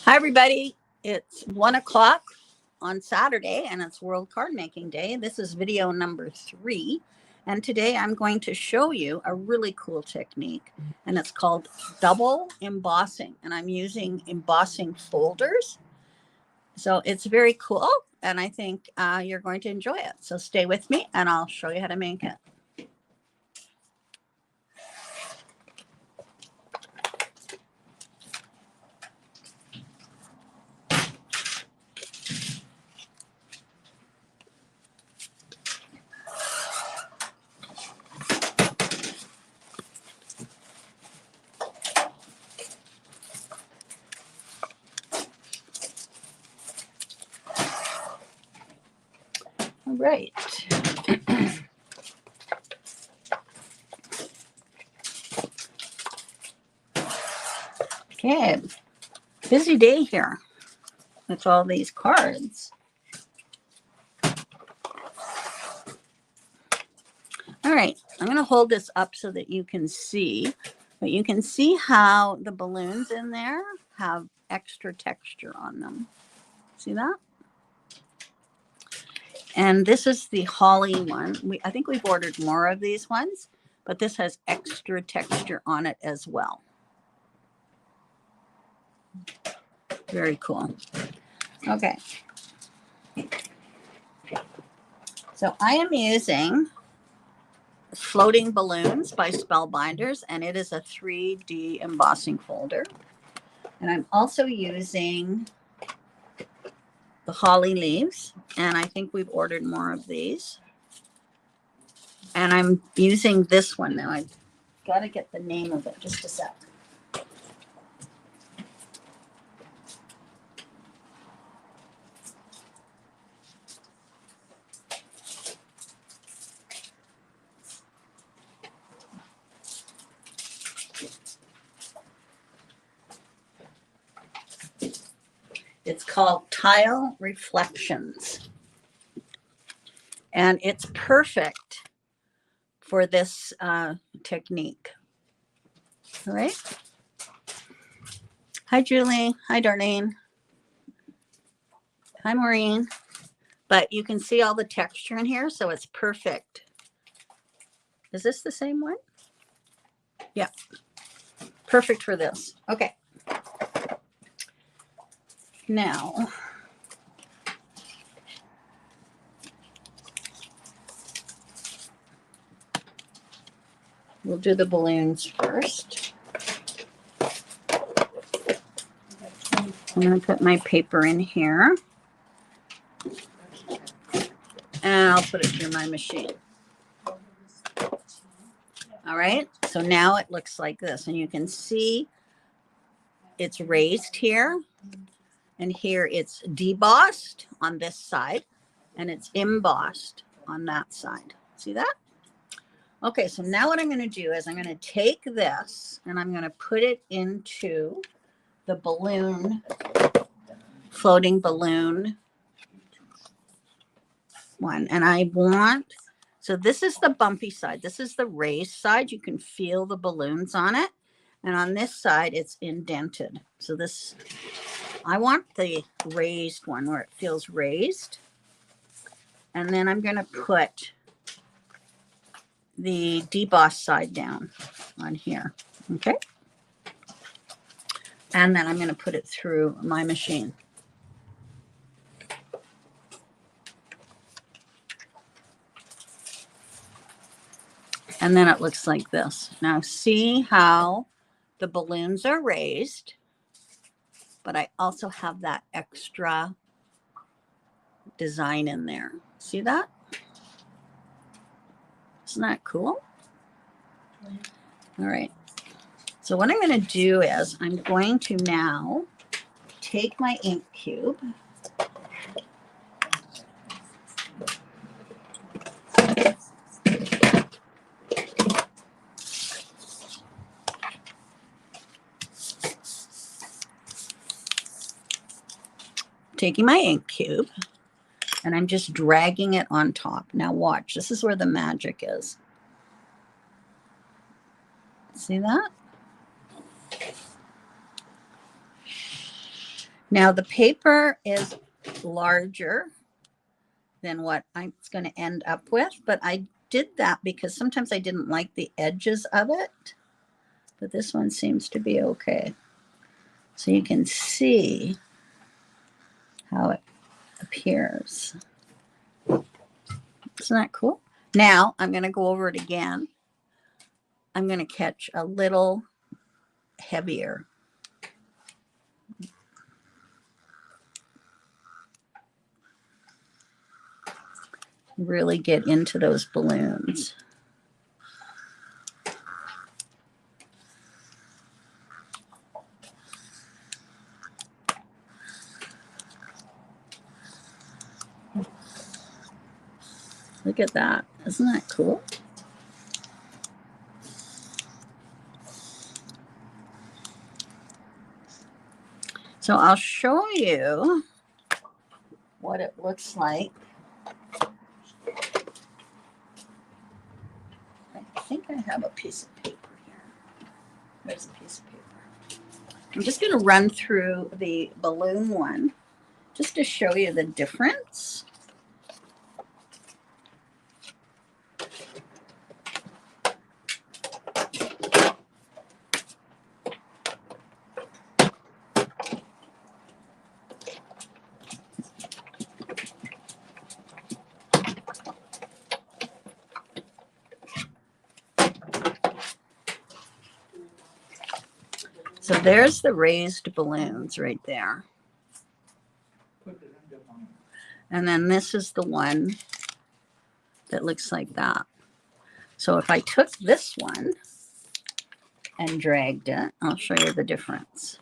Hi, everybody. It's 1 o'clock on Saturday, and it's World Card Making Day. This is video number 3. And today I'm going to show you a really cool technique, and it's called double embossing. And I'm using embossing folders. So it's very cool, and I think you're going to enjoy it. So stay with me, and I'll show you how to make it. All right. Okay, busy day here with all these cards. All right, I'm going to hold this up so that you can see, but you can see how the balloons in there have extra texture on them. See that? And this is the holly one. I think we've ordered more of these ones, but this has extra texture on it as well. Very cool. Okay. So I am using Floating Balloons by Spellbinders, and it is a 3D embossing folder. And I'm also using the holly leaves, and I think we've ordered more of these. And I'm using this one now. I got to get the name of it. Just a sec. It's called Tile Reflections. And it's perfect for this technique. All right. Hi, Julie. Hi, Darlene. Hi, Maureen. But you can see all the texture in here, so it's perfect. Is this the same one? Yeah. Perfect for this. Okay. Now, we'll do the balloons first. I'm going to put my paper in here. And I'll put it through my machine. All right. So now it looks like this. And you can see it's raised here. And here it's debossed on this side. And it's embossed on that side. See that? Okay. So now what I'm going to do is I'm going to take this and I'm going to put it into the balloon, floating balloon one. And I want, so this is the bumpy side. This is the raised side. You can feel the balloons on it. And on this side, it's indented. So this, I want the raised one where it feels raised. And then I'm going to put the debossed side down on here. Okay. And then I'm going to put it through my machine. And then it looks like this. Now see how the balloons are raised, but I also have that extra design in there. See that? Isn't that cool? All right. So what I'm going to do is I'm going to now take my ink cube. Taking my ink cube and I'm just dragging it on top. Now watch, this is where the magic is. See that? Now the paper is larger than what I'm going to end up with, but I did that because sometimes I didn't like the edges of it, but this one seems to be okay. So you can see how it appears. Isn't that cool? Now I'm going to go over it again. I'm going to catch a little heavier. Really get into those balloons. Look at that. Isn't that cool? So I'll show you what it looks like. I think I have a piece of paper here. There's a piece of paper. I'm just going to run through the balloon one just to show you the difference. So there's the raised balloons right there. And then this is the one that looks like that. So if I took this one and dragged it, I'll show you the difference.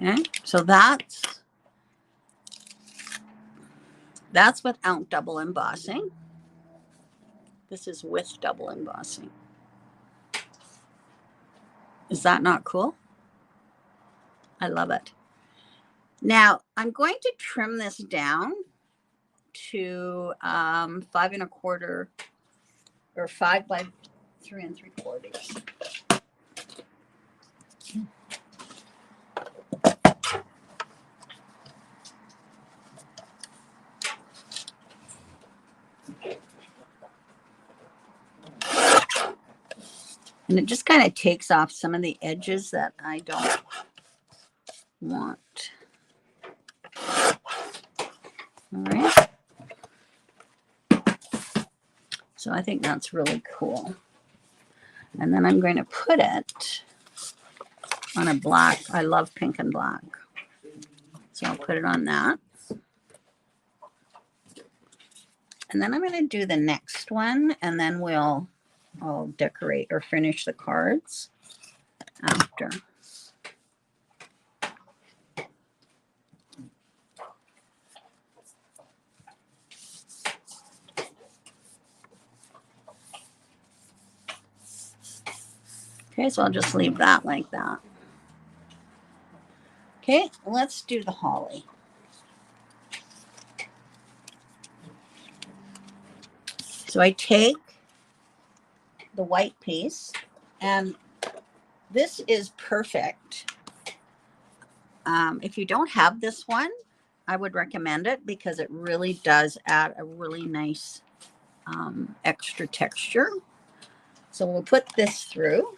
Okay, so that's without double embossing. This is with double embossing. Is that not cool? I love it. Now I'm going to trim this down to 5 1/4 or 5 by 3 3/4. And it just kind of takes off some of the edges that I don't want. All right. So I think that's really cool. And then I'm going to put it on a black. I love pink and black. So I'll put it on that. And then I'm going to do the next one, and then I'll decorate or finish the cards after. Okay, so I'll just leave that like that. Okay, let's do the holly. So I take the white piece, and this is perfect. If you don't have this one, I would recommend it because it really does add a really nice extra texture. So we'll put this through.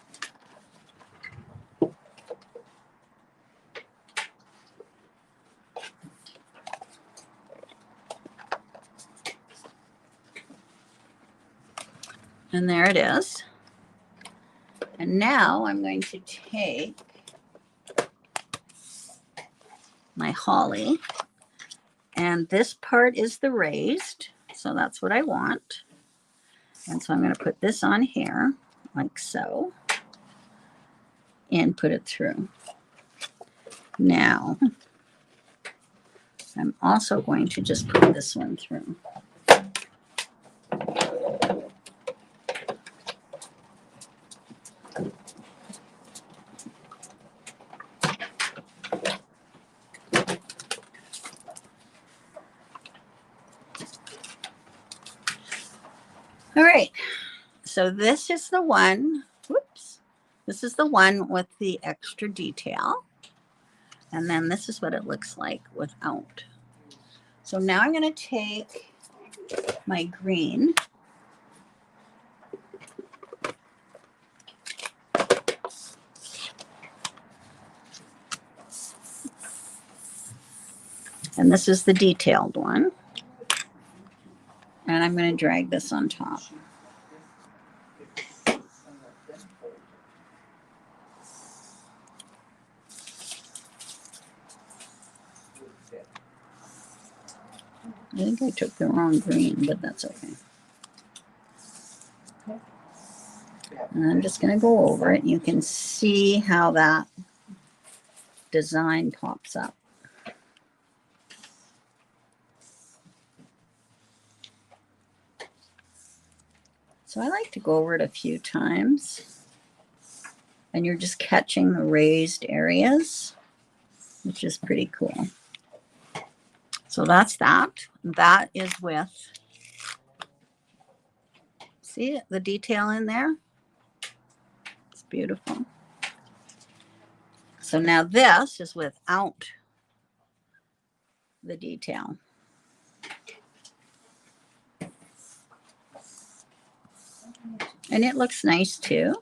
And there it is. And now I'm going to take my holly, and this part is the raised, so that's what I want. And so I'm going to put this on here like so and put it through. Now I'm also going to just put this one through. So this is the one, whoops, this is the one with the extra detail. And then this is what it looks like without. So now I'm going to take my green. And this is the detailed one. And I'm going to drag this on top. I think I took the wrong green, but that's okay. And I'm just going to go over it. You can see how that design pops up. So I like to go over it a few times. And you're just catching the raised areas, which is pretty cool. So that's that. That is with, see the detail in there? It's beautiful. So now this is without the detail. And it looks nice too.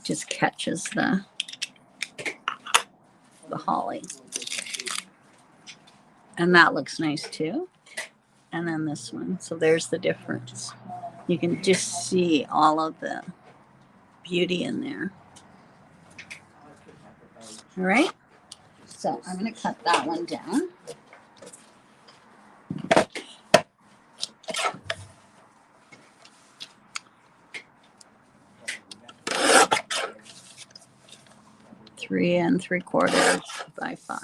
Just catches the holly. And that looks nice too. And then this one. So there's the difference. You can just see all of the beauty in there. All right. So I'm going to cut that one down. Three and 3/4 by 5.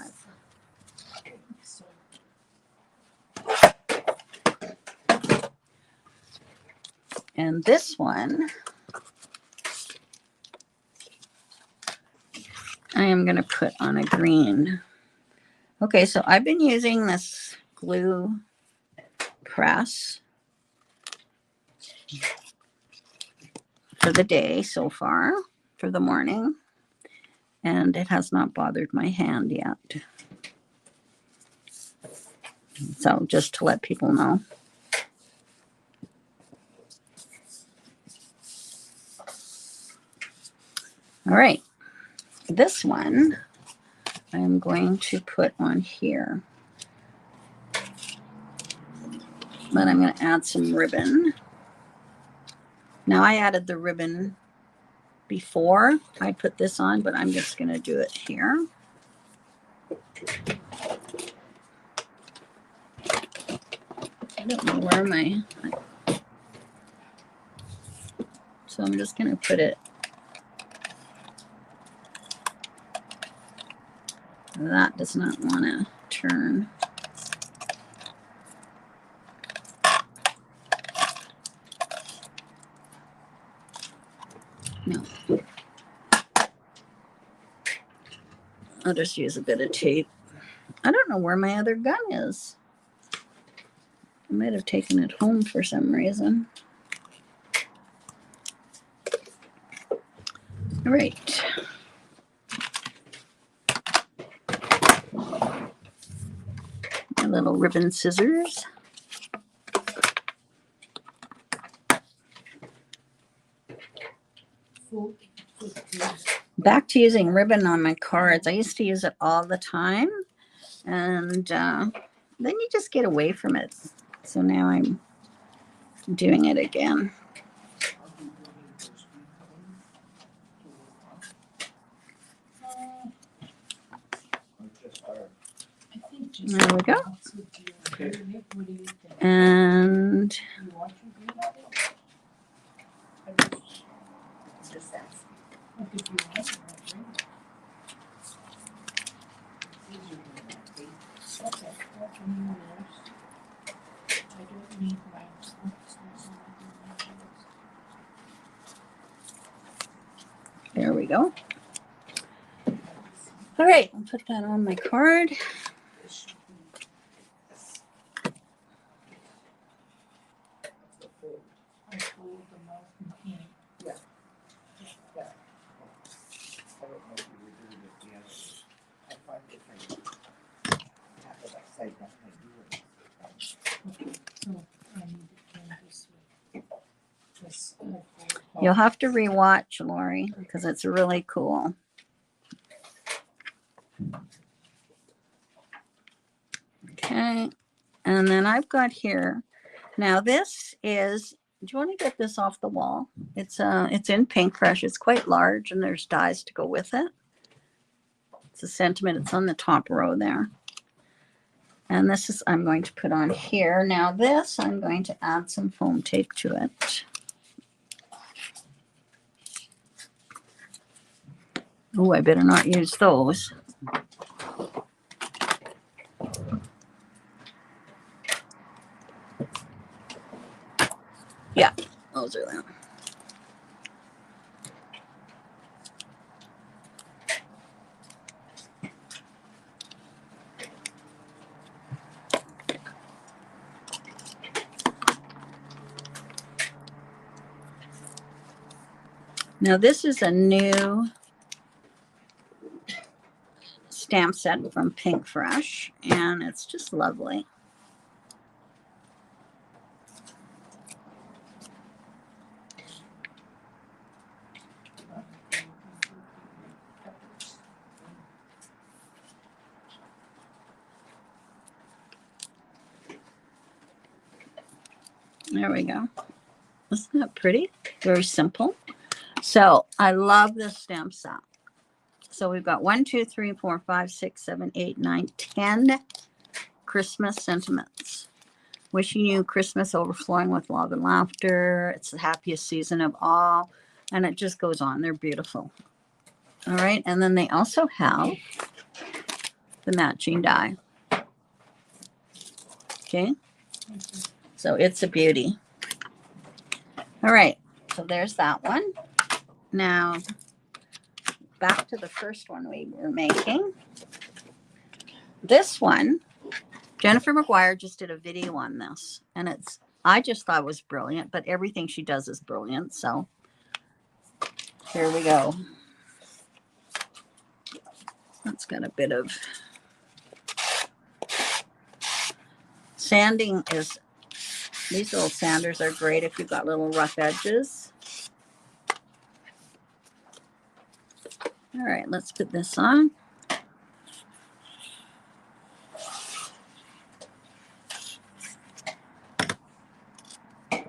And this one, I am going to put on a green. Okay, so I've been using this glue press for the day so far, for the morning, and it has not bothered my hand yet. So just to let people know. All right, this one I'm going to put on here. But I'm going to add some ribbon. Now I added the ribbon before I put this on, but I'm just going to do it here. I don't know where my... So I'm just going to put it... That does not want to turn. No. I'll just use a bit of tape. I don't know where my other gun is. I might have taken it home for some reason. All right. My little ribbon scissors. Back to using ribbon on my cards. I used to use it all the time, and then you just get away from it. So now I'm doing it again. There we go. And there we go. All right, I'll put that on my card. You'll have to rewatch, Lori, because it's really cool. Okay, and then I've got here. Now this is. Do you want to get this off the wall? It's in Pink Fresh. It's quite large, and there's dies to go with it. It's a sentiment. It's on the top row there. And this is I'm going to put on here. Now this I'm going to add some foam tape to it. Oh, I better not use those. Yeah, those are them. Now this is a new stamp set from Pink Fresh, and it's just lovely. There we go. Isn't that pretty? Very simple. So I love this stamp set. So we've got 1, 2, 3, 4, 5, 6, 7, 8, 9, 10 Christmas sentiments. Wishing you Christmas overflowing with love and laughter. It's the happiest season of all. And it just goes on. They're beautiful. All right. And then they also have the matching die. Okay. So it's a beauty. All right. So there's that one. Now, back to the first one we were making. This one, Jennifer McGuire just did a video on this, and I just thought it was brilliant, but everything she does is brilliant. So here we go. That's got a bit of sanding. These little sanders are great if you've got little rough edges. All right, let's put this on. I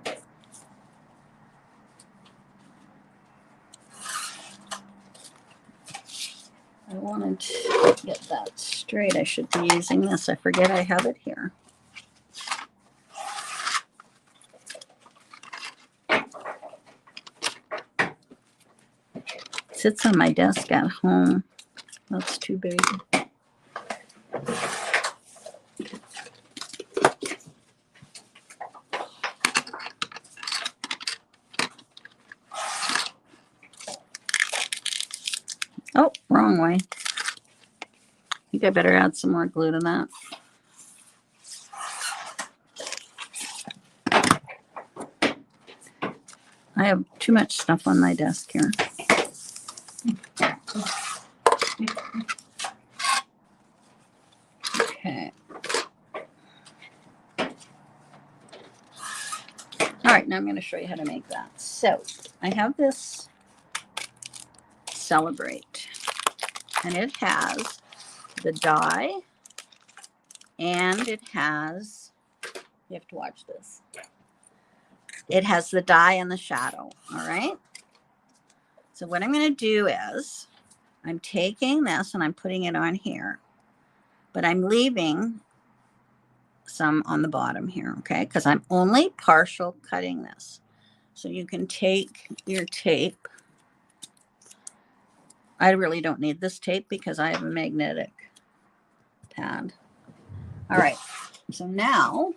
wanted to get that straight. I should be using this. I forget I have it here. It sits on my desk at home. That's too big. Oh, wrong way. I think I better add some more glue to that. I have too much stuff on my desk here. Okay. All right, now I'm going to show you how to make that. So I have this Celebrate, and it has the die, and it has, you have to watch this. It has the die and the shadow, all right? So what I'm going to do is I'm taking this and I'm putting it on here, but I'm leaving some on the bottom here, okay? Because I'm only partial cutting this. So you can take your tape. I really don't need this tape because I have a magnetic pad. All right, so now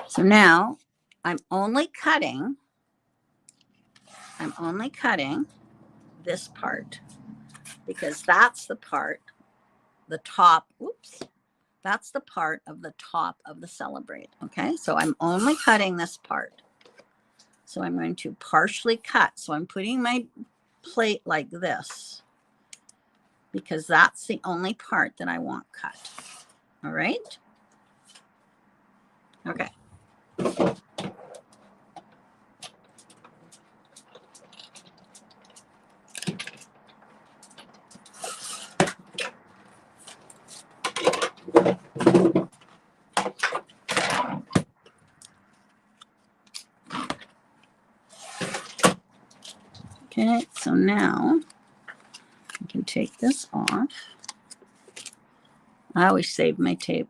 So now I'm only cutting this part because that's the part, the top, oops, that's the part of the top of the Celebrate. Okay, so I'm only cutting this part. So I'm going to partially cut. So I'm putting my plate like this because that's the only part that I want cut. All right. Okay. Okay, so now I can take this off. I always save my tape.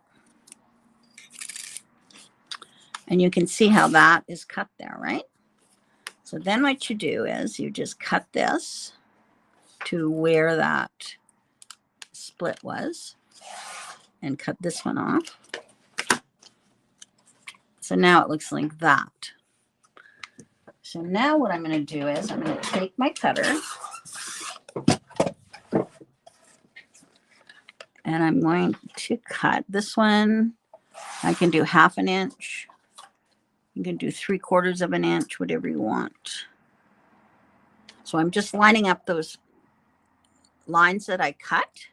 And you can see how that is cut there, right? So then what you do is you just cut this to where that split was and cut this one off. So now it looks like that. So now what I'm going to do is I'm going to take my cutter and I'm going to cut this one. I can do 1/2 inch. You can do 3/4 of an inch, whatever you want. So I'm just lining up those lines that I cut.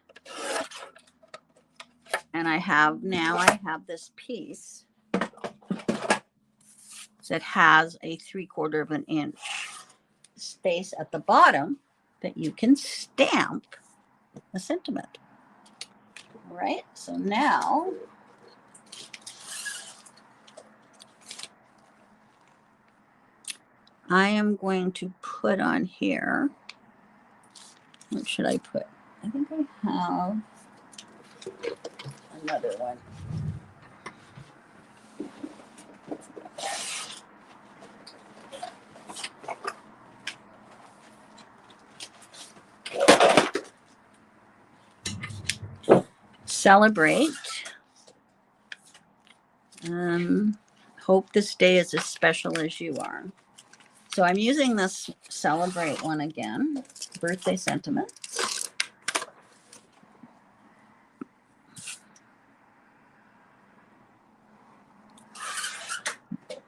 And I have this piece that has a 3/4 of an inch space at the bottom that you can stamp a sentiment. All right, so now I am going to put on here, what should I put? I think I have another one. Celebrate. Hope this day is as special as you are. So I'm using this Celebrate one again, birthday sentiment.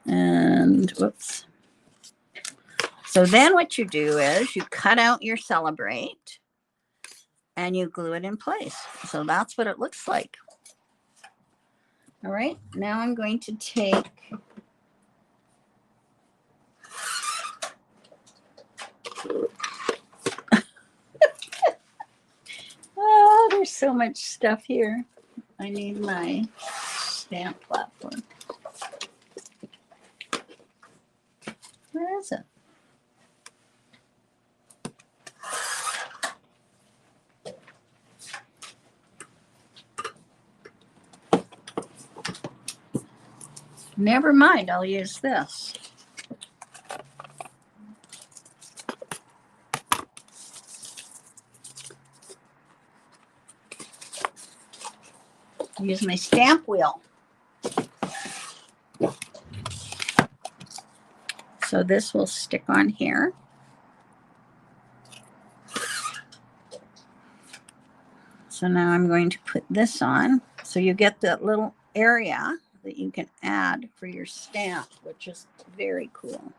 And whoops. So then what you do is you cut out your Celebrate and you glue it in place. So that's what it looks like. All right, now I'm going to take oh, there's so much stuff here. I need my stamp platform. Where is it? Never mind, I'll use this. Use my stamp wheel. So this will stick on here. So now I'm going to put this on. So you get that little area that you can add for your stamp, which is very cool.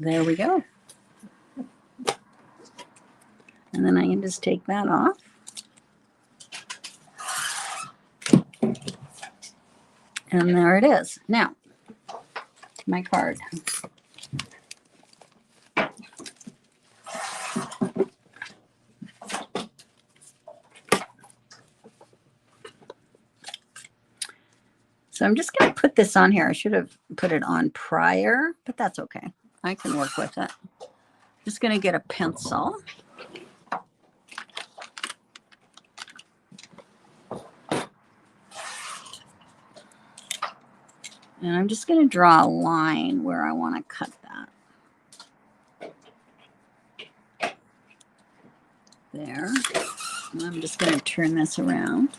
There we go. And then I can just take that off. And there it is. Now, my card. So I'm just going to put this on here. I should have put it on prior, but that's okay. I can work with it. Just going to get a pencil. And I'm just going to draw a line where I want to cut that. There. And I'm just going to turn this around.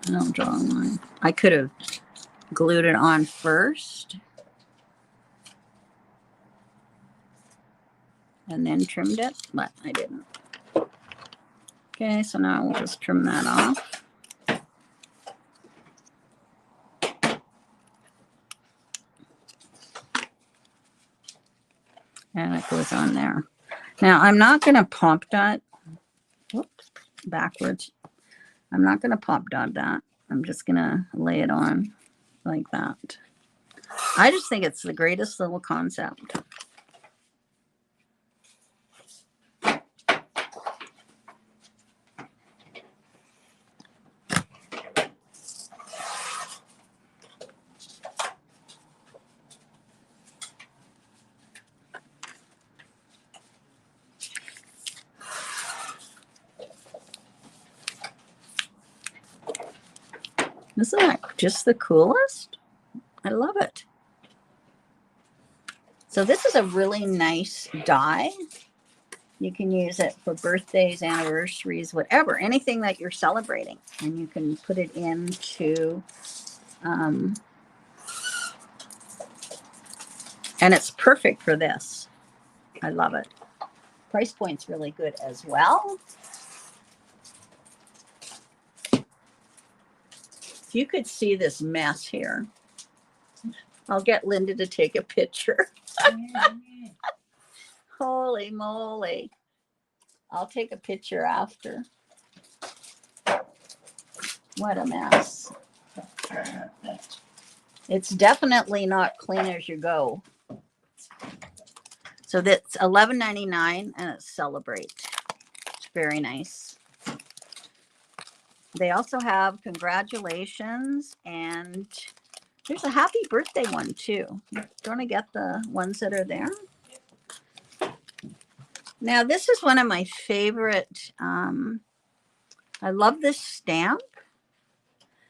And I'll draw a line. I could have glued it on first. And then trimmed it, but I didn't. Okay, so now we'll just trim that off. And it goes on there. Now, I'm not going to pop dot. Whoops, backwards. I'm not going to pop dot that. I'm just going to lay it on like that. I just think it's the greatest little concept. Isn't that just the coolest? I love it. So this is a really nice die. You can use it for birthdays, anniversaries, whatever, anything that you're celebrating. And you can put it into, and it's perfect for this. I love it. Price point's really good as well. If you could see this mess here, I'll get Linda to take a picture. Holy moly. I'll take a picture after. What a mess. It's definitely not clean as you go. So that's $11.99 and it's Celebrate. It's very nice. They also have congratulations and there's a happy birthday one too. Do you want to get the ones that are there? Now this is one of my favorite. I love this stamp.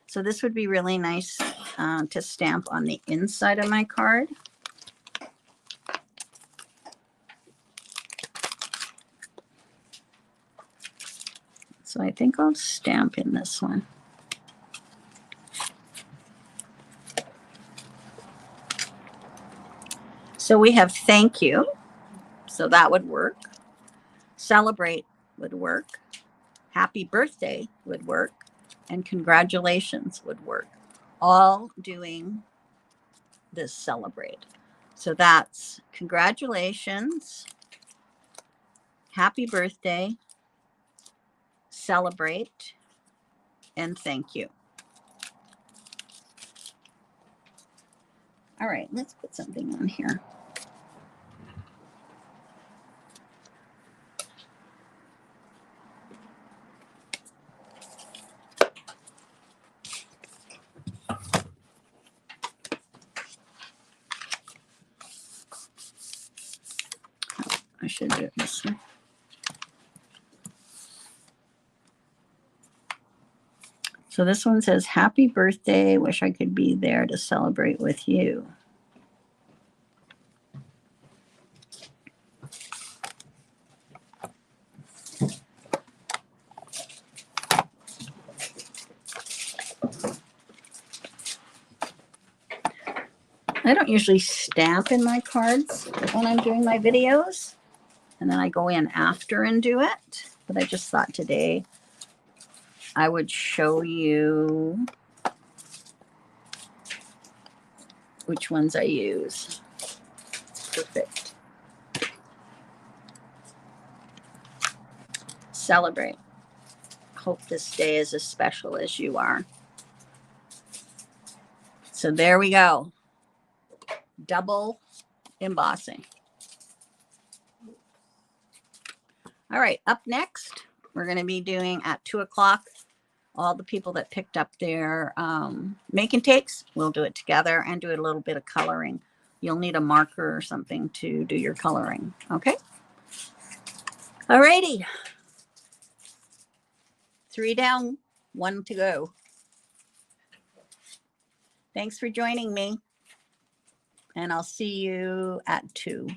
So this would be really nice to stamp on the inside of my card. So I think I'll stamp in this one. So we have thank you. So that would work. Celebrate would work. Happy birthday would work. And congratulations would work. All doing this Celebrate. So that's congratulations, happy birthday, Celebrate, and thank you. All right, let's put something on here. I should do it this way. So this one says, happy birthday. Wish I could be there to celebrate with you. I don't usually stamp in my cards when I'm doing my videos. And then I go in after and do it. But I just thought today I would show you which ones I use. Perfect. Celebrate. Hope this day is as special as you are. So there we go. Double embossing. All right, up next, we're going to be doing at 2 o'clock all the people that picked up their making takes, we'll do it together and do a little bit of coloring. You'll need a marker or something to do your coloring. Okay. All righty. 3 down, 1 to go. Thanks for joining me. And I'll see you at 2.